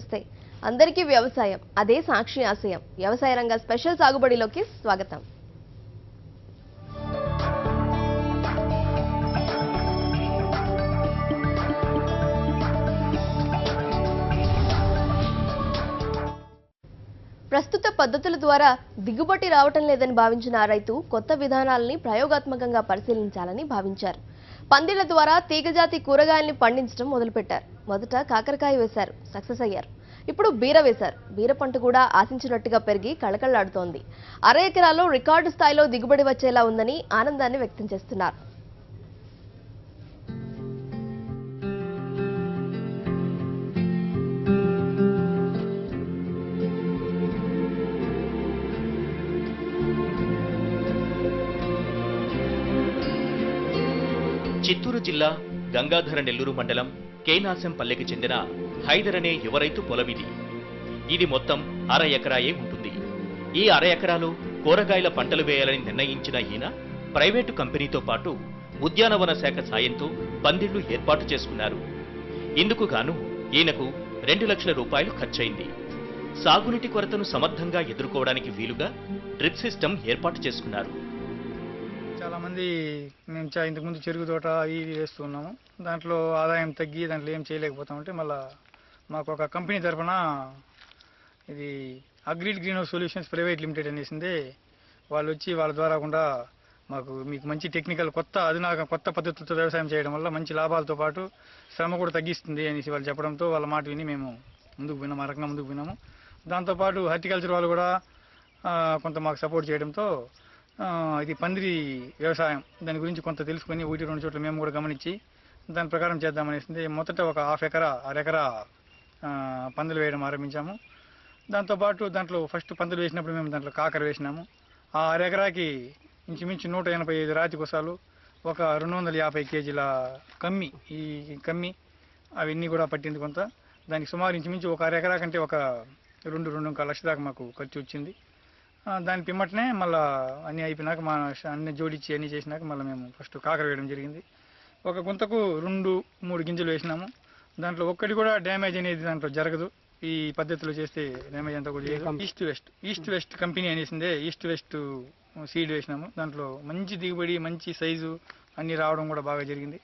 నమస్తే. అందరికీ వ్యవసాయం అదే సాక్షి ఆశయం. వ్యవసాయ రంగ స్పెషల్ సాగుబడిలోకి స్వాగతం. ప్రస్తుత పద్ధతుల ద్వారా దిగుబడి రావటం లేదని భావించిన ఆ రైతు కొత్త విధానాలని ప్రయోగాత్మకంగా పరిశీలించాలని భావించారు. పందిళ్ల ద్వారా తీగజాతి కూరగాయల్ని పండించడం మొదలుపెట్టారు. మొదట కాకరకాయ వేశారు, సక్సెస్ అయ్యారు. ఇప్పుడు బీర వేశారు. బీర పంట కూడా ఆశించినట్టుగా పెరిగి కళకళలాడుతోంది. అర ఎకరాల్లో రికార్డు స్థాయిలో దిగుబడి వచ్చేలా ఉందని ఆనందాన్ని వ్యక్తం చేస్తున్నారు. చిత్తూరు జిల్లా గంగాధర నెల్లూరు మండలం కేనాసంపల్లెకి చెందిన హైదర్ అనే యువ రైతు పొలమిది. ఇది మొత్తం అర ఎకరాయే ఉంటుంది. ఈ అర ఎకరాలో కూరగాయల పంటలు వేయాలని నిర్ణయించిన ఈయన ప్రైవేటు కంపెనీతో పాటు ఉద్యానవన శాఖ సాయంతో పందిళ్లు ఏర్పాటు చేసుకున్నారు. ఇందుకు గాను ఈయనకు 2 లక్షల రూపాయలు ఖర్చయింది. సాగునీటి కొరతను సమర్థంగా ఎదుర్కోవడానికి వీలుగా డ్రిప్ సిస్టమ్ ఏర్పాటు చేసుకున్నారు. చాలా మంది మేము ఇంతకుముందు చెరుకు తోట ఇవి వేస్తున్నాము. దాంట్లో ఆదాయం తగ్గి దాంట్లో ఏం చేయలేకపోతామంటే మళ్ళీ మాకు ఒక కంపెనీ తరఫున ఇది అగ్రిడ్ greenhouse solutions private limited అనేసింది. వాళ్ళు వచ్చి వాళ్ళ ద్వారా కూడా మీకు మంచి టెక్నికల్ కొత్త పద్ధతులతో వ్యవసాయం చేయడం వల్ల మంచి లాభాలతో పాటు శ్రమ కూడా తగ్గిస్తుంది అనేసి వాళ్ళు చెప్పడంతో వాళ్ళ మాట విని మేము ఆ రకంగా ముందుకు పోయినాము. దాంతోపాటు హార్టికల్చర్ వాళ్ళు కూడా కొంత మాకు సపోర్ట్ చేయడంతో ఇది పందిరి వ్యవసాయం దాని గురించి కొంత తెలుసుకొని 1-2 చోట్ల మేము కూడా గమనించి దాని ప్రకారం చేద్దామనేసింది. మొదట ఒక అరెకరా పందులు వేయడం ఆరంభించాము. దాంతోపాటు దాంట్లో ఫస్ట్ పందులు వేసినప్పుడు మేము దాంట్లో కాకర వేసినాము. ఆ అరెకరాకి ఇంచుమించు 185 రాతి కొసాలు, ఒక 250 కేజీల కమ్మి అవన్నీ కూడా పట్టింది కొంత. దానికి సుమారు ఇంచుమించు ఒక అరెకరా కంటే ఒక 2-2.25 లక్షల దాకా మాకు ఖర్చు వచ్చింది. దాని పిమ్మటనే మళ్ళీ అన్నీ అయిపోయినాక అన్ని జోడించి అన్నీ చేసినాక మళ్ళీ మేము ఫస్ట్ కాకర వేయడం జరిగింది. ఒక గుంతకు 2-3 గింజలు వేసినాము. దాంట్లో ఒక్కటి కూడా డ్యామేజ్ అనేది దాంట్లో జరగదు. ఈ పద్ధతిలో చేస్తే డ్యామేజ్ అంతా కూడా చేయదు. ఈస్ట్ వెస్ట్ కంపెనీ అనేసిందే ఈస్ట్ వెస్ట్ సీడ్ వేసినాము. దాంట్లో మంచి దిగుబడి, మంచి సైజు అన్నీ రావడం కూడా బాగా జరిగింది.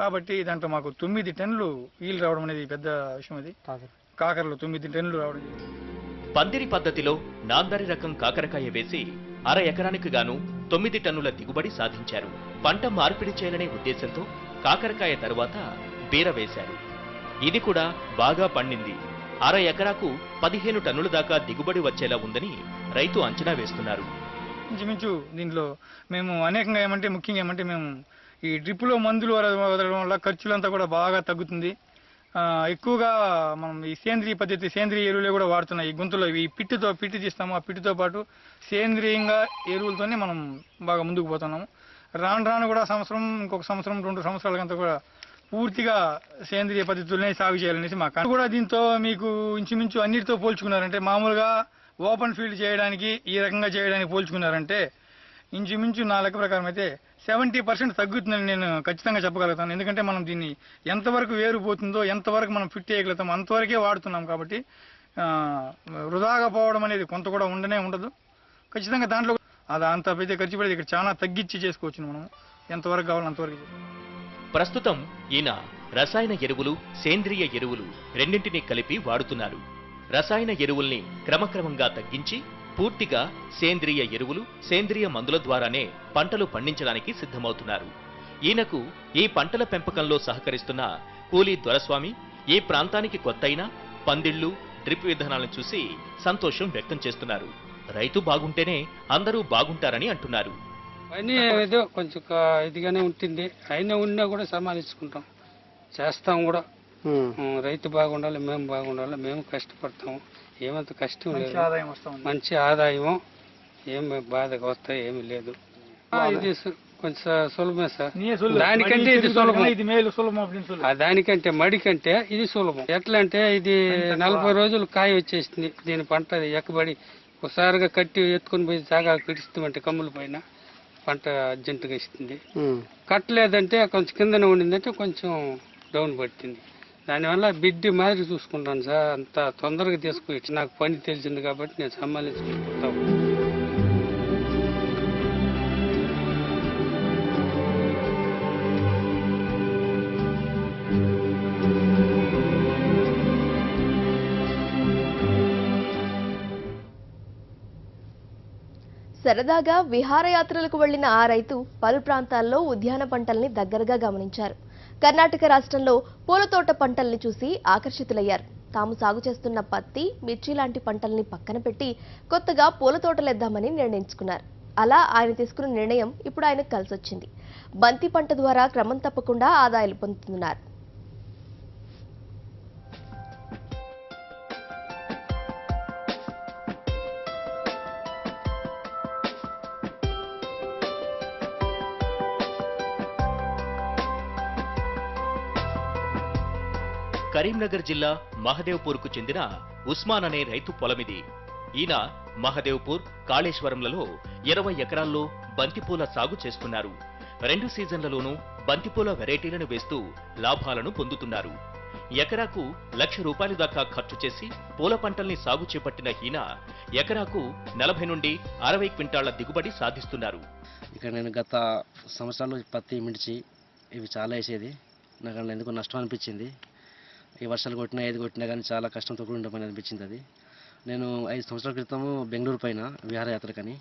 కాబట్టి దాంట్లో మాకు 9 టన్నులు ఈలు రావడం అనేది పెద్ద విషయం. అది కాకరలో 9 టన్నులు రావడం జరిగింది. పందిరి పద్ధతిలో నాందరి రకం కాకరకాయ వేసి అర ఎకరానికి గాను 9 టన్నుల దిగుబడి సాధించారు. పంట మార్పిడి చేయాలనే ఉద్దేశంతో కాకరకాయ తరువాత బీర వేశారు. ఇది కూడా బాగా పండింది. అర ఎకరాకు 15 టన్నుల దాకా దిగుబడి వచ్చేలా ఉందని రైతు అంచనా వేస్తున్నారు. ఇంచుమించు దీంట్లో మేము ముఖ్యంగా ఏమంటే మేము ఈ డ్రిప్లో మందులు వదలడం వల్ల ఖర్చులంతా కూడా బాగా తగ్గుతుంది. ఎక్కువగా మనం ఈ సేంద్రియ ఎరువులే కూడా వాడుతున్నాయి. ఈ గుంతలో ఈ పిట్టి తీస్తాము. ఆ పిట్టితో పాటు సేంద్రియంగా ఎరువులతోనే మనం బాగా ముందుకు పోతున్నాము. రాను కూడా ఇంకొక సంవత్సరం 2 సంవత్సరాలకంతా కూడా పూర్తిగా సేంద్రియ పద్ధతులనే సాగు చేయాలనేసి మాకు కూడా. దీంతో మీకు ఇంచుమించు అన్నిటితో పోల్చుకున్నారంటే మామూలుగా ఓపెన్ ఫీల్డ్ చేయడానికి ఈ రకంగా చేయడానికి పోల్చుకున్నారంటే ఇంచుమించు నా లెక్క ప్రకారం అయితే 70% తగ్గుతుందని నేను ఖచ్చితంగా చెప్పగలుగుతాను. ఎందుకంటే మనం దీన్ని ఎంతవరకు వేరు పోతుందో, ఎంతవరకు మనం ఫిట్ చేయగలుగుతామో అంతవరకే వాడుతున్నాం. కాబట్టి వృధాగా పోవడం అనేది కొంత కూడా ఉండదు. ఖచ్చితంగా దాంట్లో అది అంత పెద్ద ఖర్చు పడేది ఇక్కడ చాలా తగ్గించి చేసుకోవచ్చు. మనం ఎంతవరకు కావాలో అంతవరకు. ప్రస్తుతం ఈయన రసాయన ఎరువులు, సేంద్రియ ఎరువులు రెండింటినీ కలిపి వాడుతున్నారు. రసాయన ఎరువుల్ని క్రమక్రమంగా తగ్గించి పూర్తిగా సేంద్రియ ఎరువులు, సేంద్రియ మందుల ద్వారానే పంటలు పండించడానికి సిద్ధమవుతున్నారు. ఈయనకు ఈ పంటల పెంపకంలో సహకరిస్తున్న కూలీ దొరస్వామి ఈ ప్రాంతానికి కొత్తైన పందిళ్లు, డ్రిప్ విధానాలను చూసి సంతోషం వ్యక్తం చేస్తున్నారు. రైతు బాగుంటేనే అందరూ బాగుంటారని అంటున్నారు. పని ఏదో కొంచెం ఇదిగానే ఉంటుంది. అయినా ఉన్నా కూడా సమాలించుకుంటాం, చేస్తాం కూడా. రైతు బాగుండాలి, మేము బాగుండాలి, మేము కష్టపడతాము. ఏమంత కష్టం లేదు, మంచి ఆదాయం, ఏమి బాధగా వస్తాయి ఏమి లేదు. ఇది కొంచెం సులభమే సార్. దానికంటే ఇది సులభం. దానికంటే మడి కంటే ఇది సులభం. ఎట్లా అంటే ఇది 40 రోజులు కాయ వచ్చేస్తుంది. దీని పంట ఎక్కబడి ఒకసారిగా కట్టి ఎత్తుకొని పోయి జాగా పిడుస్తామంటే కమ్ముల పైన పంట అర్జెంటుగా ఇస్తుంది. కట్టలేదంటే కొంచెం కిందనే ఉండిందంటే కొంచెం డౌన్ పడుతుంది. దానివల్ల బిడ్డి మాదిరి చూసుకుంటాను సార్. అంత తొందరగా తీసుకొచ్చి నాకు పని తెలిసింది కాబట్టి నేను సంభాలించుకుంటాను. సరదాగా విహారయాత్రలకు వెళ్లిన ఆ రైతు పలు ప్రాంతాల్లో ఉద్యాన పంటల్ని దగ్గరగా గమనించారు. కర్ణాటక రాష్ట్రంలో పూలతోట పంటల్ని చూసి ఆకర్షితులయ్యారు. తాము సాగు చేస్తున్న పత్తి, మిర్చి లాంటి పంటల్ని పక్కన పెట్టి కొత్తగా పూలతోటలేద్దామని నిర్ణయించుకున్నారు. అలా ఆయన తీసుకున్న నిర్ణయం ఇప్పుడు ఆయనకు కలిసొచ్చింది. బంతి పంట ద్వారా క్రమం తప్పకుండా ఆదాయాలు పొందుతున్నారు. కరీంనగర్ జిల్లా మహదేవ్పూర్కు చెందిన ఉస్మాన్ అనే రైతు పొలమిది. ఈయన మహదేవ్పూర్, కాళేశ్వరంలలో 20 ఎకరాల్లో బంతిపూల సాగు చేస్తున్నారు. 2 సీజన్లలోనూ బంతిపూల వెరైటీలను వేస్తూ లాభాలను పొందుతున్నారు. ఎకరాకు ₹1,00,000 దాకా ఖర్చు చేసి పూల పంటల్ని సాగు చేపట్టిన ఈయన ఎకరాకు 40 నుండి 60 క్వింటాళ్ల దిగుబడి సాధిస్తున్నారు. ఇక్కడ నేను గత సంవత్సరాలు పత్తి, మిర్చి ఇవి చాలా వేసేది. నాకు అందులో ఎందుకు నష్టం అనిపించింది. ఈ వర్షాలు కొట్టినా ఏది కొట్టినా కానీ చాలా కష్టంతో కూడిన పని అనిపించింది అది. నేను 5 సంవత్సరాల క్రితము బెంగళూరు పైన విహారయాత్రకని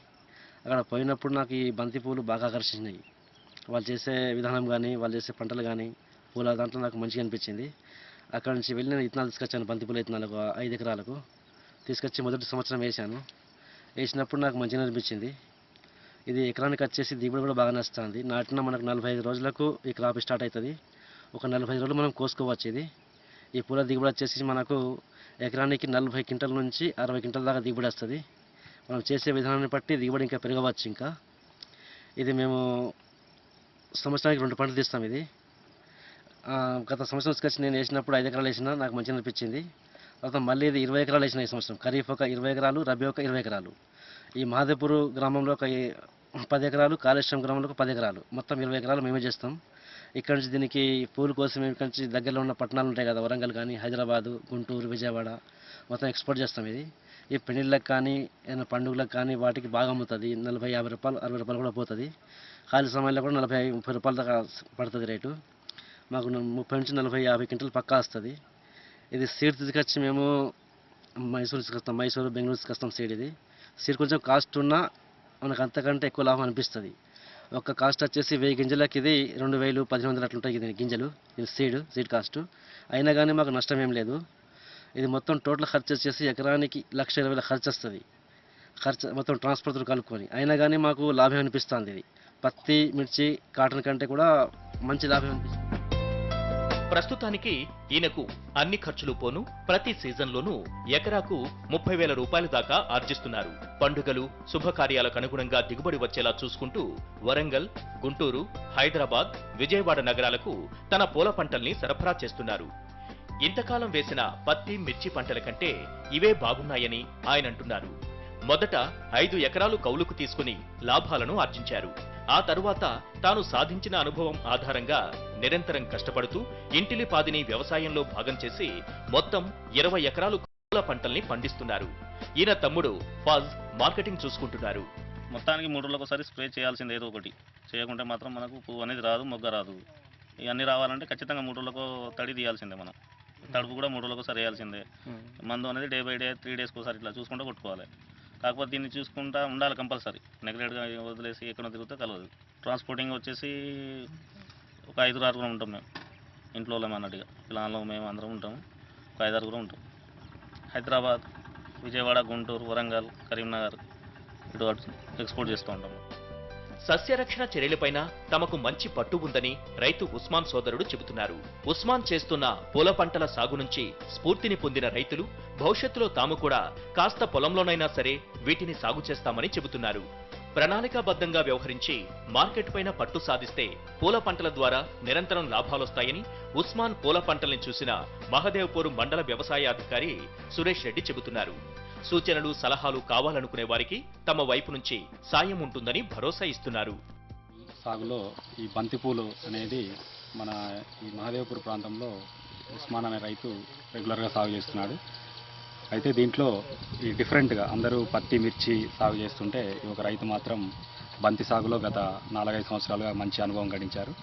అక్కడ పోయినప్పుడు నాకు ఈ బంతి పూలు బాగా ఆకర్షించినాయి. వాళ్ళు చేసే విధానం కానీ, వాళ్ళు చేసే పంటలు కానీ, పూల దాంట్లో నాకు మంచిగా అనిపించింది. అక్కడ నుంచి వెళ్ళి నేను విత్తనాలు తీసుకొచ్చాను. బంతిపూల విత్తనాలు 5 ఎకరాలకు తీసుకొచ్చి మొదటి సంవత్సరం వేసాను. వేసినప్పుడు నాకు మంచిగా అనిపించింది. ఇది ఎకరానికి వచ్చేసి దిగుబడి కూడా బాగానే వస్తుంది. నాటిన మనకు 45 రోజులకు ఈ క్రాప్ స్టార్ట్ అవుతుంది. ఒక 45 రోజులు మనం కోసుకోవచ్చు. ఇది ఈ పూల దిగుబడి వచ్చేసి మనకు ఎకరానికి 40 క్వింటల్ నుంచి 60 క్వింటల్ దాకా దిగుబడి వస్తుంది. మనం చేసే విధానాన్ని బట్టి దిగుబడి ఇంకా పెరగవచ్చు. ఇంకా ఇది మేము సంవత్సరానికి 2 పంటలు తీస్తాం. ఇది గత సంవత్సరం తీసుకొచ్చి నేను వేసినప్పుడు 5 ఎకరాలు వేసినా నాకు మంచిగా అనిపించింది. తర్వాత మళ్ళీ ఇది 20 ఎకరాలు వేసిన ఈ సంవత్సరం. ఖరీఫ్ ఒక 20 ఎకరాలు, రబీ ఒక 20 ఎకరాలు. ఈ మహదేవ్పూర్ గ్రామంలో ఒక 10 ఎకరాలు, కాళేశ్వరం గ్రామంలో ఒక 10 ఎకరాలు, మొత్తం 20 ఎకరాలు మేమే చేస్తాం. ఇక్కడ నుంచి దీనికి పూలు కోసం ఇక్కడ నుంచి దగ్గరలో ఉన్న పట్టణాలు ఉంటాయి కదా, వరంగల్ కానీ, హైదరాబాదు, గుంటూరు, విజయవాడ మొత్తం ఎక్స్పోర్ట్ చేస్తాం. ఇది ఈ పెళ్ళిళ్ళకి కానీ, ఏదైనా పండుగలకు కానీ వాటికి బాగా అమ్ముతుంది. 40, 50 రూపాయలు, 60 రూపాయలు కూడా పోతుంది. ఖాళీ సమయంలో కూడా 40, 30 రూపాయల దాకా పడుతుంది రేటు. మాకు 30 నుంచి 40, 50 క్వింటల్ పక్కా వస్తుంది. ఇది సీడ్ తీసుకొచ్చి మేము మైసూరు తీసుకొస్తాం. మైసూరు, బెంగళూరు తీసుకొస్తాం సీడ్. ఇది సీడ్ కొంచెం కాస్ట్ ఉన్నా మనకు అంతకంటే ఎక్కువ లాభం అనిపిస్తుంది. ఒక కాస్ట్ వచ్చేసి 1000 గింజలకి ఇది 2000, 1500 అట్లుంటాయి ఇది గింజలు. ఇది సీడ్ కాస్ట్. అయినా కానీ మాకు నష్టం ఏం లేదు. ఇది మొత్తం టోటల్ ఖర్చు వచ్చేసి ఎకరానికి 1,20,000 ఖర్చు వస్తుంది. ఖర్చు మొత్తం ట్రాన్స్పోర్ట్తో కలుపుకొని. అయినా కానీ మాకు లాభం అనిపిస్తుంది. ఇది పత్తి, మిర్చి, కాటన్ కంటే కూడా మంచి లాభం అనిపిస్తుంది. ప్రస్తుతానికి ఈయనకు అన్ని ఖర్చులు పోను ప్రతి సీజన్లోనూ ఎకరాకు 30,000 రూపాయల దాకా ఆర్జిస్తున్నారు. పండుగలు, శుభకార్యాలకు అనుగుణంగా దిగుబడి వచ్చేలా చూసుకుంటూ వరంగల్, గుంటూరు, హైదరాబాద్, విజయవాడ నగరాలకు తన పూల పంటల్ని సరఫరా చేస్తున్నారు. ఇంతకాలం వేసిన పత్తి, మిర్చి పంటల కంటే ఇవే బాగున్నాయని ఆయన అంటున్నారు. మొదట 5 ఎకరాలు కౌలుకు తీసుకుని లాభాలను ఆర్జించారు. ఆ తరువాత తాను సాధించిన అనుభవం ఆధారంగా నిరంతరం కష్టపడుతూ ఇంటిలిపాదిని వ్యవసాయంలో భాగం చేసి మొత్తం 20 ఎకరాలు పూల పంటల్ని పండిస్తున్నారు. ఈయన తమ్ముడు ఫాజ్ మార్కెటింగ్ చూసుకుంటున్నారు. మొత్తానికి 3 రోజులకు ఒకసారి స్ప్రే చేయాల్సింది ఏదో ఒకటి. చేయకుంటే మాత్రం మనకు పువ్వు అనేది రాదు, మొగ్గ రాదు. ఇవన్నీ రావాలంటే ఖచ్చితంగా 3 రోజులకు తడి తీయాల్సిందే. మనం తడుపు కూడా 3 రోజులకు ఒకసారి వేయాల్సిందే. మందు అనేది డే బై డే 3 డేస్కి ఒకసారి ఇట్లా చూసుకుంటూ కొట్టుకోవాలి. కాకపోతే దీన్ని చూసుకుంటా ఉండాలి కంపల్సరీ. నెగ్లెక్ట్గా వదిలేసి ఎక్కడ తిరిగితే కలవదు. ట్రాన్స్పోర్టింగ్ వచ్చేసి ఒక 5-6 ఉంటాం మేము ఇంట్లో అన్నట్టుగా. పిల్లల్లో మేము అందరం ఉంటాము. ఒక 5-6 ఉంటాం. హైదరాబాద్, విజయవాడ, గుంటూరు, వరంగల్, కరీంనగర్ ఇటు ఎక్స్పోర్ట్ చేస్తూ ఉంటాము. సస్యరక్షణ చర్యలపైన తమకు మంచి పట్టు ఉందని రైతు ఉస్మాన్ సోదరుడు చెబుతున్నారు. ఉస్మాన్ చేస్తున్న పూల పంటల సాగు నుంచి స్ఫూర్తిని పొందిన రైతులు భవిష్యత్తులో తాము కూడా కాస్త పొలంలోనైనా సరే వీటిని సాగు చేస్తామని చెబుతున్నారు. ప్రణాళికాబద్ధంగా వ్యవహరించి మార్కెట్ పైన పట్టు సాధిస్తే పూల పంటల ద్వారా నిరంతరం లాభాలొస్తాయని ఉస్మాన్ పూల పంటల్ని చూసిన మహదేవ్పూర్ మండల వ్యవసాయాధికారి సురేష్ రెడ్డి చెబుతున్నారు. సూచనలు, సలహాలు కావాలనుకునే వారికి తమ వైపు నుంచి సాయం ఉంటుందని భరోసా ఇస్తున్నారు. సాగులో ఈ బంతిపూలు అనేది మన ఈ మహదేవ్పూర్ ప్రాంతంలో ఉస్మాన్ అనే రైతు రెగ్యులర్గా సాగు చేస్తున్నాడు. అయితే దీంట్లో ఈ డిఫరెంట్గా అందరూ పత్తి మిర్చి సాగు చేస్తుంటే ఈ ఒక రైతు మాత్రం బంతి సాగులో గత 4-5 సంవత్సరాలుగా మంచి అనుభవం గడించారు.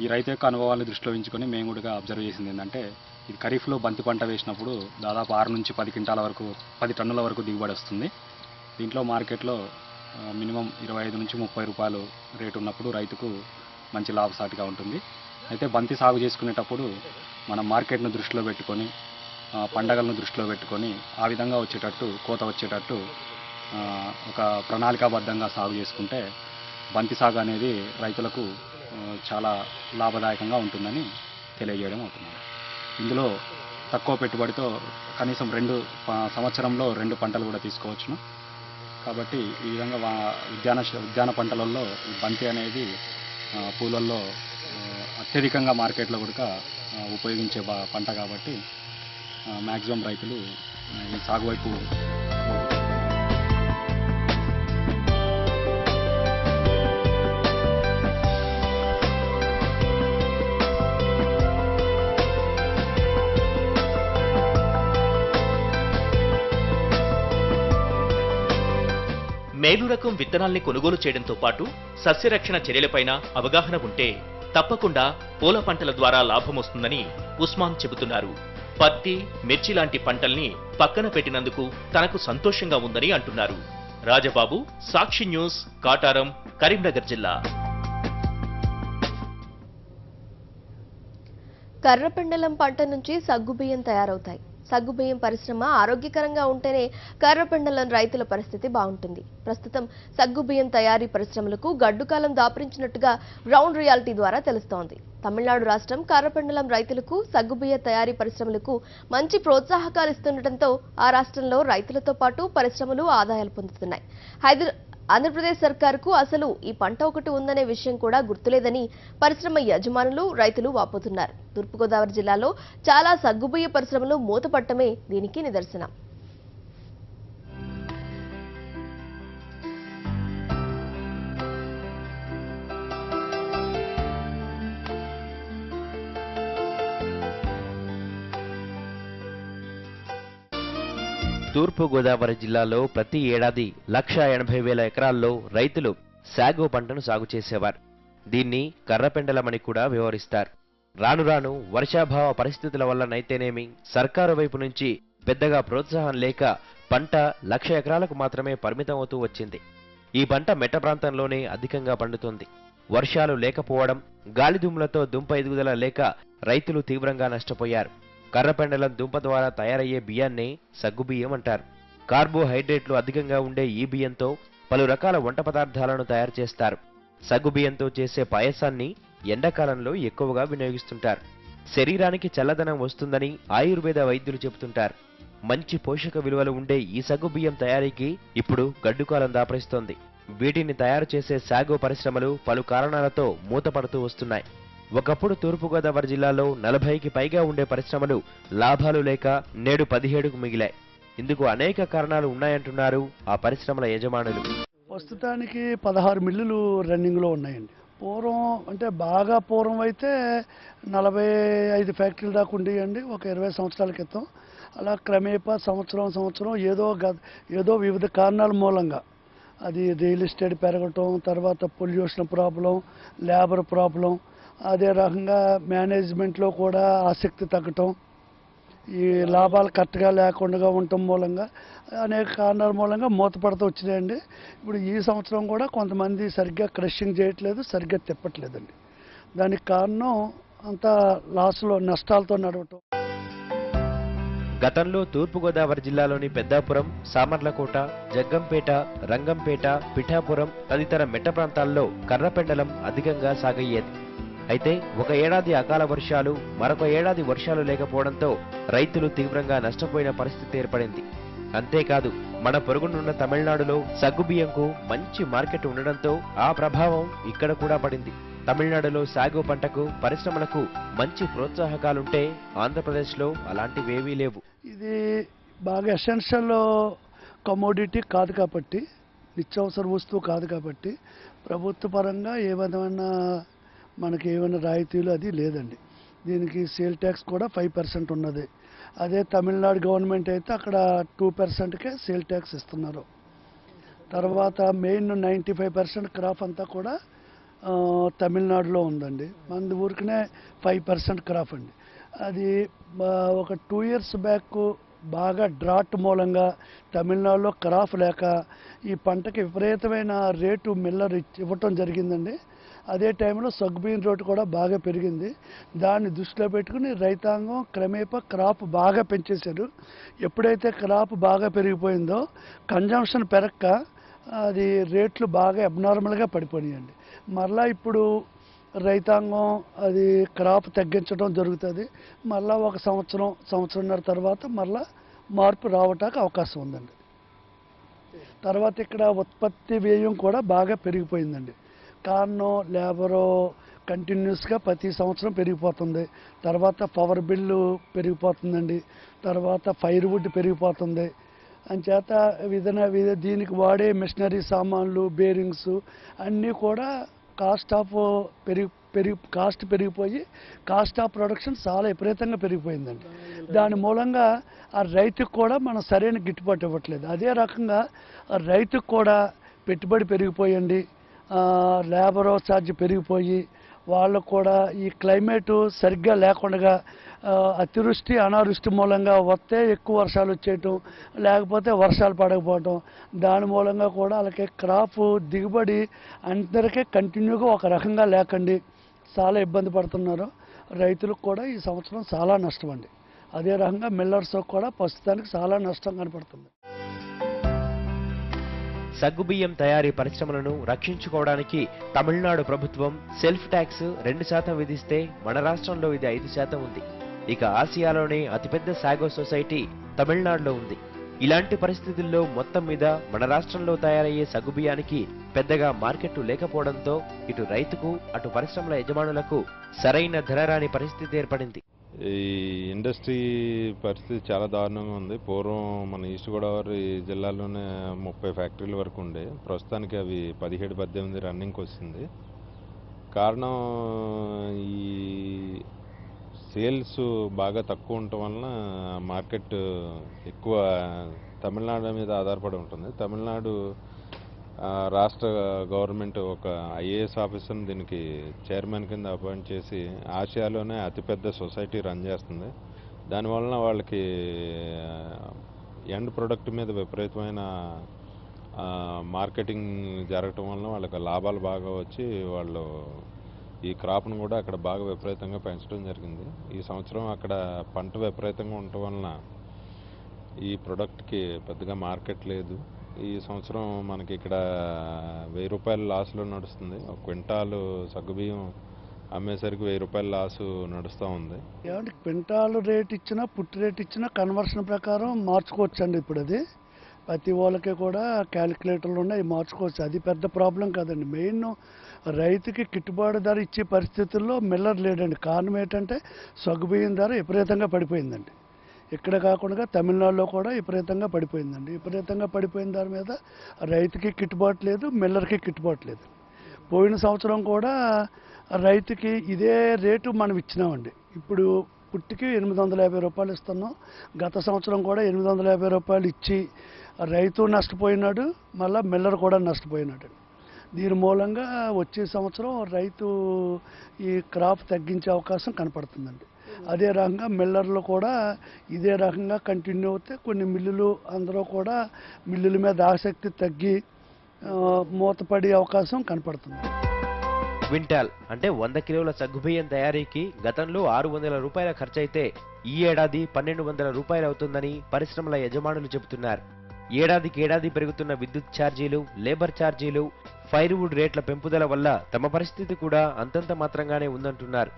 ఈ రైతు యొక్క అనుభవాలను దృష్టిలో ఉంచుకొని మేము కూడా అబ్జర్వ్ చేసింది ఏంటంటే, ఇది ఖరీఫ్లో బంతి పంట వేసినప్పుడు దాదాపు 6 నుంచి 10 క్వింటాల వరకు 10 టన్నుల వరకు దిగుబడి వస్తుంది. దీంట్లో మార్కెట్లో మినిమం 25 నుంచి 30 రూపాయలు రేటు ఉన్నప్పుడు రైతుకు మంచి లాభసాటిగా ఉంటుంది. అయితే బంతి సాగు చేసుకునేటప్పుడు మనం మార్కెట్ను దృష్టిలో పెట్టుకొని పండగలను దృష్టిలో పెట్టుకొని ఆ విధంగా వచ్చేటట్టు కోత వచ్చేటట్టు ఒక ప్రణాళికాబద్ధంగా సాగు చేసుకుంటే బంతి సాగు అనేది రైతులకు చాలా లాభదాయకంగా ఉంటుందని తెలియజేయడం అవుతుంది. ఇందులో తక్కువ పెట్టుబడితో కనీసం సంవత్సరంలో 2 పంటలు కూడా తీసుకోవచ్చును. కాబట్టి ఈ విధంగా ఉద్యాన పంటలలో ఈ బంతి అనేది పూలల్లో అత్యధికంగా మార్కెట్లో కూడా ఉపయోగించే పంట కాబట్టి మ్యాక్సిమం రైతులు ఈ సాగు వైపు మేలు రకం విత్తనాల్ని కొనుగోలు చేయడంతో పాటు సస్యరక్షణ చర్యలపైన అవగాహన ఉంటే తప్పకుండా పూల పంటల ద్వారా లాభం వస్తుందని ఉస్మాన్ చెబుతున్నారు. పత్తి, మిర్చి లాంటి పంటల్ని పక్కన పెట్టినందుకు తనకు సంతోషంగా ఉందని అంటున్నారు. రాజబాబు, సాక్షి న్యూస్, కాటారం, కరీంనగర్ జిల్లా. కర్రపెండలం పంట నుంచి సగ్గుబియ్యం తయారవుతాయి. సగ్గుబియ్యం పరిశ్రమ ఆరోగ్యకరంగా ఉంటేనే కర్రపెండలం రైతుల పరిస్థితి బాగుంటుంది. ప్రస్తుతం సగ్గుబియ్యం తయారీ పరిశ్రమలకు గడ్డుకాలం దాపురించినట్టుగా గ్రౌండ్ రియాలిటీ ద్వారా తెలుస్తోంది. తమిళనాడు రాష్ట్రం కర్రపెండలం రైతులకు సగ్గుబియ్య తయారీ పరిశ్రమలకు మంచి ప్రోత్సాహకాలు ఇస్తుండటంతో ఆ రాష్ట్రంలో రైతులతో పాటు పరిశ్రమలు ఆదాయాలు పొందుతున్నాయి. ఆంధ్రప్రదేశ్ సర్కారుకు అసలు ఈ పంట ఒకటి ఉందనే విషయం కూడా గుర్తులేదని పరిశ్రమ యజమానులు, రైతులు వాపోతున్నారు. తూర్పుగోదావరి జిల్లాలో చాలా సగ్గుబియ్య పరిశ్రమలు మూతపట్టమే దీనికి నిదర్శనం. తూర్పుగోదావరి జిల్లాలో ప్రతి ఏడాది 1,80,000 ఎకరాల్లో రైతులు సాగో పంటను సాగు చేసేవారు. దీన్ని కర్రపెండలమని కూడా వ్యవహరిస్తారు. రాను రాను వర్షాభావ పరిస్థితుల వల్లనైతేనేమి, సర్కారు వైపు నుంచి పెద్దగా ప్రోత్సాహం లేక పంట 1,00,000 ఎకరాలకు మాత్రమే పరిమితం అవుతూ వచ్చింది. ఈ పంట మెట్ట ప్రాంతంలోనే అధికంగా పండుతుంది. వర్షాలు లేకపోవడం, గాలిదుమ్ములతో దుంప ఎదుగుదల లేక రైతులు తీవ్రంగా నష్టపోయారు. కర్రపెండలం దుంప ద్వారా తయారయ్యే బియ్యాన్నే సగ్గుబియ్యం అంటారు. కార్బోహైడ్రేట్లు అధికంగా ఉండే ఈ బియ్యంతో పలు రకాల వంట పదార్థాలను తయారు చేస్తారు. సగ్గుబియ్యంతో చేసే పాయసాన్ని ఎండాకాలంలో ఎక్కువగా వినియోగిస్తుంటారు. శరీరానికి చల్లదనం వస్తుందని ఆయుర్వేద వైద్యులు చెబుతుంటారు. మంచి పోషక విలువలు ఉండే ఈ సగ్గుబియ్యం తయారీకి ఇప్పుడు గడ్డుకాలం దాపరిస్తోంది. వీటిని తయారు చేసే సాగో పరిశ్రమలు పలు కారణాలతో మూతపడుతూ వస్తున్నాయి. ఒకప్పుడు తూర్పుగోదావరి జిల్లాలో 40కి పైగా ఉండే పరిశ్రమలు లాభాలు లేక నేడు 17కు మిగిలాయి. ఇందుకు అనేక కారణాలు ఉన్నాయంటున్నారు ఆ పరిశ్రమల యజమానులు. ప్రస్తుతానికి 16 మిల్లులు రన్నింగ్లో ఉన్నాయండి. పూర్వం అంటే బాగా పూర్వం అయితే 45 ఫ్యాక్టరీలు దాకా ఉండేయండి ఒక 20 సంవత్సరాల క్రితం. అలా క్రమేపా సంవత్సరం ఏదో వివిధ కారణాల మూలంగా అది రియల్ ఎస్టేట్ పెరగటం, తర్వాత పొల్యూషన్ ప్రాబ్లం, లేబర్ ప్రాబ్లం, అదే రకంగా మేనేజ్మెంట్లో కూడా ఆసక్తి తగ్గటం, ఈ లాభాలు కరెక్ట్గా లేకుండా ఉండటం మూలంగా అనేక కారణాల మూలంగా మూతపడుతూ వచ్చినాయండి. ఇప్పుడు ఈ సంవత్సరం కూడా కొంతమంది సరిగ్గా క్రషింగ్ చేయట్లేదు, సరిగ్గా తిప్పట్లేదండి. దానికి కారణం అంతా నష్టాలతో నడవటం. గతంలో తూర్పుగోదావరి జిల్లాలోని పెద్దాపురం, సామర్లకోట, జగ్గంపేట, రంగంపేట, పిఠాపురం తదితర మెట్ట ప్రాంతాల్లో కర్రపెండలం అధికంగా సాగయ్యేది. అయితే ఒక ఏడాది అకాల వర్షాలు, మరొక ఏడాది వర్షాలు లేకపోవడంతో రైతులు తీవ్రంగా నష్టపోయిన పరిస్థితి ఏర్పడింది. అంతేకాదు మన పొరుగునున్న తమిళనాడులో సగ్గుబియ్యంకు మంచి మార్కెట్ ఉండడంతో ఆ ప్రభావం ఇక్కడ కూడా పడింది. తమిళనాడులో సాగు పంటకు, పరిశ్రమలకు మంచి ప్రోత్సాహకాలుంటే ఆంధ్రప్రదేశ్లో అలాంటివేవీ లేవు. ఇది బాగా ఎసెన్షియల్ కమోడిటీ కాదు కాబట్టి, నిత్యావసర వస్తువు కాదు కాబట్టి ప్రభుత్వ పరంగా ఏ విధమైన మనకి ఏమైనా రాయితీలు అది లేదండి. దీనికి సేల్ ట్యాక్స్ కూడా 5% ఉన్నది. అదే తమిళనాడు గవర్నమెంట్ అయితే అక్కడ 2%కే సేల్ ట్యాక్స్ ఇస్తున్నారు. తర్వాత మెయిన్ 95% క్రాప్ అంతా కూడా తమిళనాడులో ఉందండి. మన ఊరికనే 5% క్రాప్ అండి. అది ఒక 2 years బ్యాక్ బాగా డ్రాట్ మూలంగా తమిళనాడులో క్రాప్ లేక ఈ పంటకి విపరీతమైన రేటు మిల్లర్ ఇవ్వటం జరిగిందండి. అదే టైంలో సగ్గుబియ్యం రేటు కూడా బాగా పెరిగింది. దాన్ని దృష్టిలో పెట్టుకుని రైతాంగం క్రమేపా క్రాప్ బాగా పెంచేశారు. ఎప్పుడైతే క్రాప్ బాగా పెరిగిపోయిందో కన్జంప్షన్ పెరక్క అది రేట్లు బాగా అబ్నార్మల్గా పడిపోయాయండి. మరలా ఇప్పుడు రైతాంగం అది క్రాప్ తగ్గించడం జరుగుతుంది. మళ్ళీ ఒక సంవత్సరంన్నర తర్వాత మళ్ళీ మార్పు రావటానికి అవకాశం ఉందండి. తర్వాత ఇక్కడ ఉత్పత్తి వ్యయం కూడా బాగా పెరిగిపోయిందండి. కారణం లేబరు కంటిన్యూస్గా ప్రతి సంవత్సరం పెరిగిపోతుంది. తర్వాత పవర్ బిల్లు పెరిగిపోతుందండి. తర్వాత ఫైర్వుడ్ పెరిగిపోతుంది. అంచేత దీనికి వాడే మిషనరీ సామాన్లు, బేరింగ్స్ అన్నీ కూడా కాస్ట్ పెరిగిపోయి కాస్ట్ ఆఫ్ ప్రొడక్షన్ చాలా విపరీతంగా పెరిగిపోయిందండి. దాని మూలంగా ఆ రైతుకు కూడా మనం సరైన గిట్టుబాటు ఇవ్వట్లేదు. అదే రకంగా రైతుకు కూడా పెట్టుబడి పెరిగిపోయండి, లేబర్ ఛార్జ్ పెరిగిపోయి వాళ్ళకు కూడా ఈ క్లైమేటు సరిగ్గా లేకుండా అతివృష్టి అనావృష్టి మూలంగా వస్తే ఎక్కువ వర్షాలు వచ్చేయటం, లేకపోతే వర్షాలు పడకపోవటం, దాని మూలంగా కూడా వాళ్ళకి క్రాప్ దిగుబడి అందరికీ కంటిన్యూగా ఒక రకంగా లేకండి చాలా ఇబ్బంది పడుతున్నారు. రైతులకు కూడా ఈ సంవత్సరం చాలా నష్టం అండి. అదే రకంగా మిల్లర్స్కి కూడా ప్రస్తుతానికి చాలా నష్టం కనపడుతుంది. సగ్గుబియ్యం తయారీ పరిశ్రమలను రక్షించుకోవడానికి తమిళనాడు ప్రభుత్వం సెల్ఫ్ ట్యాక్స్ 2% విధిస్తే మన రాష్ట్రంలో ఇది 5% ఉంది. ఇక ఆసియాలోనే అతిపెద్ద సాగో సొసైటీ తమిళనాడులో ఉంది. ఇలాంటి పరిస్థితుల్లో మొత్తం మీద మన రాష్ట్రంలో తయారయ్యే సగ్గుబియ్యానికి పెద్దగా మార్కెట్ లేకపోవడంతో ఇటు రైతుకు అటు పరిశ్రమల యజమానులకు సరైన ధర రాని పరిస్థితి ఏర్పడింది. ఈ ఇండస్ట్రీ పరిస్థితి చాలా దారుణంగా ఉంది. పూర్వం మన ఈస్ట్ గోదావరి జిల్లాలోనే 30 ఫ్యాక్టరీల వరకు ఉండే, ప్రస్తుతానికి అవి 17-18 రన్నింగ్కి వచ్చింది. కారణం ఈ సేల్స్ బాగా తక్కువ ఉండటం వలన మార్కెట్ ఎక్కువ తమిళనాడు మీద ఆధారపడి ఉంటుంది. తమిళనాడు రాష్ట్ర గవర్నమెంట్ ఒక ఐఏఎస్ ఆఫీసర్ని దీనికి చైర్మన్ కింద అపాయింట్ చేసి ఆసియాలోనే అతిపెద్ద సొసైటీ రన్ చేస్తుంది. దానివలన వాళ్ళకి ఎండ్ ప్రొడక్ట్ మీద విపరీతమైన మార్కెటింగ్ జరగటం వలన వాళ్ళకి లాభాలు బాగా వచ్చి వాళ్ళు ఈ క్రాప్ను కూడా అక్కడ బాగా విపరీతంగా పెంచడం జరిగింది. ఈ సంవత్సరం అక్కడ పంట విపరీతంగా ఉండటం వలన ఈ ప్రొడక్ట్కి పెద్దగా మార్కెట్ లేదు. ఈ సంవత్సరం మనకి ఇక్కడ 1000 రూపాయల లాస్లో నడుస్తుంది. ఒక క్వింటాలు సగ్గుబియ్యం అమ్మేసరికి 1000 రూపాయల లాసు నడుస్తూ ఉంది. ఏమంటే క్వింటాల్ రేట్ ఇచ్చినా పుట్టి రేట్ ఇచ్చినా కన్వర్షన్ ప్రకారం మార్చుకోవచ్చండి. ఇప్పుడు అది ప్రతి వాళ్ళకి కూడా క్యాలిక్యులేటర్లు ఉన్నాయి, మార్చుకోవచ్చు. అది పెద్ద ప్రాబ్లం కాదండి. మెయిన్ రైతుకి గిట్టుబాటు ధర ఇచ్చే పరిస్థితుల్లో మిల్లర్ లేడండి. కారణం ఏంటంటే సగ్గుబియ్యం ధర విపరీతంగా పడిపోయిందండి. ఇక్కడ కాకుండా తమిళనాడులో కూడా విపరీతంగా పడిపోయిందండి. విపరీతంగా పడిపోయిన దాని మీద రైతుకి గిట్టుబాటు లేదు, మిల్లర్కి గిట్టుబాటు లేదు. పోయిన సంవత్సరం కూడా రైతుకి ఇదే రేటు మనం ఇచ్చినామండి. ఇప్పుడు పుట్టికి 850 రూపాయలు ఇస్తున్నాం. గత సంవత్సరం కూడా 850 రూపాయలు ఇచ్చి రైతు నష్టపోయినాడు, మళ్ళీ మిల్లర్ కూడా నష్టపోయినాడు. దీని మూలంగా వచ్చే సంవత్సరం రైతు ఈ క్రాప్ తగ్గించే అవకాశం కనపడుతుందండి. అదే రకంగా మిల్లర్లు కూడా ఇదే రకంగా కంటిన్యూ అవుతే కొన్ని మిల్లులు అందరూ కూడా మిల్లుల మీద ఆసక్తి తగ్గి మూతపడే అవకాశం కనపడుతుంది. క్వింటాల్ అంటే 100 కిలోల సగ్గుబియ్యం తయారీకి గతంలో 600 రూపాయల ఖర్చయితే ఈ ఏడాది 1200 రూపాయలు అవుతుందని పరిశ్రమల యజమానులు చెబుతున్నారు. ఏడాదికి పెరుగుతున్న విద్యుత్ ఛార్జీలు, లేబర్ ఛార్జీలు, ఫైర్వుడ్ రేట్ల పెంపుదల వల్ల తమ పరిస్థితి కూడా అంతంత మాత్రంగానే ఉందంటున్నారు.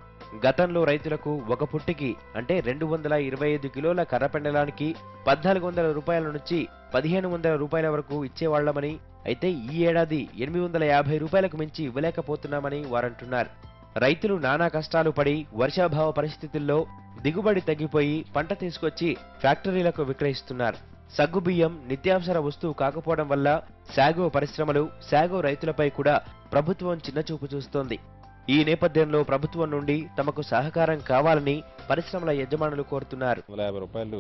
గతంలో రైతులకు ఒక పుట్టికి అంటే 225 కిలోల కర్రపెండలానికి 1400 రూపాయల నుంచి 1500 రూపాయల వరకు ఇచ్చేవాళ్లమని, అయితే ఈ ఏడాది 850 రూపాయలకు మించి ఇవ్వలేకపోతున్నామని వారంటున్నారు. రైతులు నానా కష్టాలు పడి వర్షాభావ పరిస్థితుల్లో దిగుబడి తగ్గిపోయి పంట తీసుకొచ్చి ఫ్యాక్టరీలకు విక్రయిస్తున్నారు. సగ్గుబియ్యం నిత్యావసర వస్తువు కాకపోవడం వల్ల సాగో పరిశ్రమలు, సాగో రైతులపై కూడా ప్రభుత్వం చిన్నచూపు చూస్తోంది. ఈ నేపథ్యంలో ప్రభుత్వం నుండి తమకు సహకారం కావాలని పరిశ్రమల యజమానులు కోరుతున్నారు. 150 రూపాయలు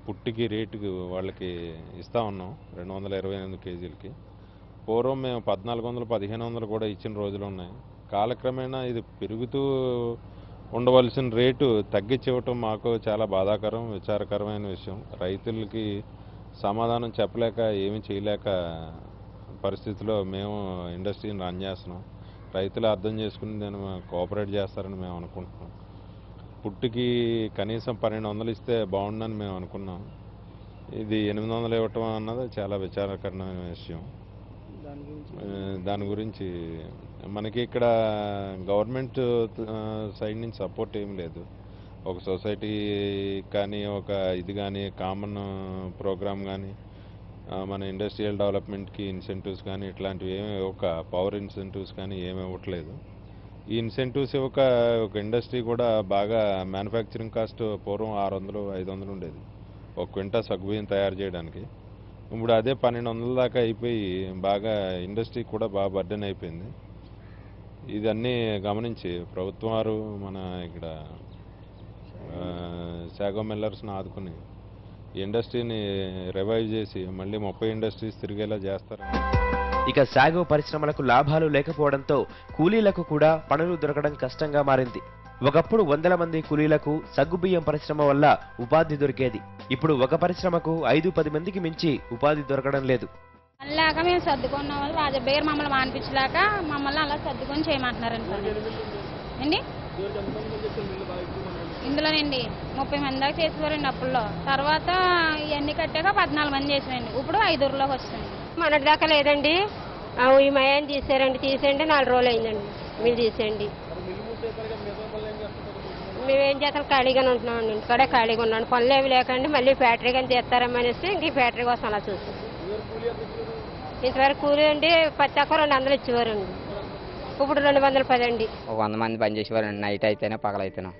పుట్టికి రేటుకి వాళ్ళకి ఇస్తా ఉన్నాం 228 కేజీలకి. పూర్వం మేము 1400, 1500 కూడా ఇచ్చిన రోజులు ఉన్నాయి. కాలక్రమేణా ఇది పెరుగుతూ ఉండవలసిన రేటు తగ్గించివ్వటం మాకు చాలా బాధాకరం, విచారకరమైన విషయం. రైతులకి సమాధానం చెప్పలేక ఏమీ చేయలేక పరిస్థితిలో మేము ఇండస్ట్రీని రన్ చేస్తున్నాం. రైతులు అర్థం చేసుకుని దాన్ని కోఆపరేట్ చేస్తారని మేము అనుకుంటున్నాం. పుట్టికి కనీసం 1200 ఇస్తే బాగుండని మేము అనుకున్నాం. ఇది 800 ఇవ్వటం అన్నది చాలా విచారకరమైన విషయం. దాని గురించి మనకి ఇక్కడ గవర్నమెంట్ సైడ్ నుంచి సపోర్ట్ ఏం లేదు. ఒక సొసైటీ కానీ ఒక ఇది కానీ కామన్ ప్రోగ్రామ్ కానీ మన ఇండస్ట్రియల్ డెవలప్మెంట్కి ఇన్సెంటివ్స్ కానీ ఇట్లాంటివి ఏమి ఇవ్వక, పవర్ ఇన్సెంటివ్స్ కానీ ఏమి ఇవ్వట్లేదు. ఈ ఇన్సెంటివ్స్ ఇవ్వక ఒక ఇండస్ట్రీ కూడా బాగా మ్యానుఫ్యాక్చరింగ్ కాస్ట్ పూర్వం 600, 500 ఉండేది ఒక క్వింటా సగ్గుబియ్యం తయారు చేయడానికి. ఇప్పుడు అదే 1200 దాకా అయిపోయి బాగా ఇండస్ట్రీ కూడా బాగా బర్డెన్ అయిపోయింది. ఇదన్నీ గమనించి ప్రభుత్వం వారు మన ఇక్కడ సాగో మిల్లర్స్ని ఆదుకుని ఇండస్ట్రీని రివైవ్ చేసి మళ్ళీ 30 ఇండస్ట్రీస్ తిరిగేలా చేస్తారు. ఇక సాగో పరిశ్రమలకు లాభాలు లేకపోవడంతో కూలీలకు కూడా పనులు దొరకడం కష్టంగా మారింది. ఒకప్పుడు వందల మంది కూలీలకు సగ్గుబియ్యం పరిశ్రమ వల్ల ఉపాధి దొరికేది. ఇప్పుడు ఒక పరిశ్రమకు 5-10 మందికి మించి ఉపాధి దొరకడం లేదు. అలాగా మేము సర్దుకున్నాం. రాజబ్బయ్య గారు మమ్మల్ని మానిపించలేక మమ్మల్ని అలా సర్దుకొని చేయమంటున్నారండి సార్. అండి ఇందులోనండి 30 మంది దాకా చేసేవారండి అప్పుల్లో. తర్వాత ఇవన్నీ కట్టాక 14 మంది చేసారండి. ఇప్పుడు 5ఊర్లోకి వచ్చాయండి. మొన్నటి దాకా లేదండి. ఈ మయాన్ని తీసారండి. తీసేయండి 4 రోజులు అయిందండి. మీరు తీసేయండి. మేమేం చేస్తాం, ఖాళీగానే ఉంటున్నామండి. ఇంటికాడే ఖాళీగా ఉన్నాను. పనులు ఏమి లేకండి. మళ్ళీ ఫ్యాక్టరీ కానీ తీస్తారమ్మనేసి ఇంక ఈ ఫ్యాక్టరీ కోసం అలా చూస్తాం. ఇంతవరకు కూలి అండి 200 ఇచ్చేవారండి. ఇప్పుడు 210 అండి. ఒక 100 మంది పనిచేసేవారండి. నైట్ అయితేనే పగలైతేనే.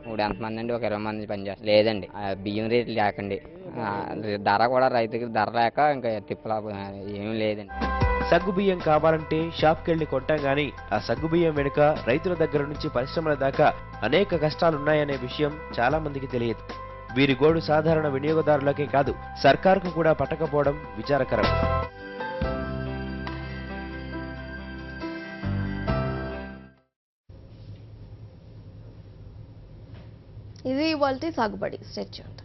ఇప్పుడు ఎంతమంది అండి? ఒక 20 మంది పనిచేస్తారు. లేదండి, బియ్యం రేట్లు లేకండి. ధర కూడా రైతుకి ధర లేక ఇంకా తిప్పలా ఏమీ లేదండి. సగ్గుబియ్యం కావాలంటే షాప్కెళ్లి కొంటాం గానీ ఆ సగ్గుబియ్యం వెనుక రైతుల దగ్గర నుంచి పరిశ్రమల దాకా అనేక కష్టాలున్నాయనే విషయం చాలా మందికి తెలియదు. వీరి గోడు సాధారణ వినియోగదారులకే కాదు, సర్కారుకు కూడా పట్టకపోవడం విచారకరం. ఇది ఇవాల్టి సాగుబడి. Stay tuned.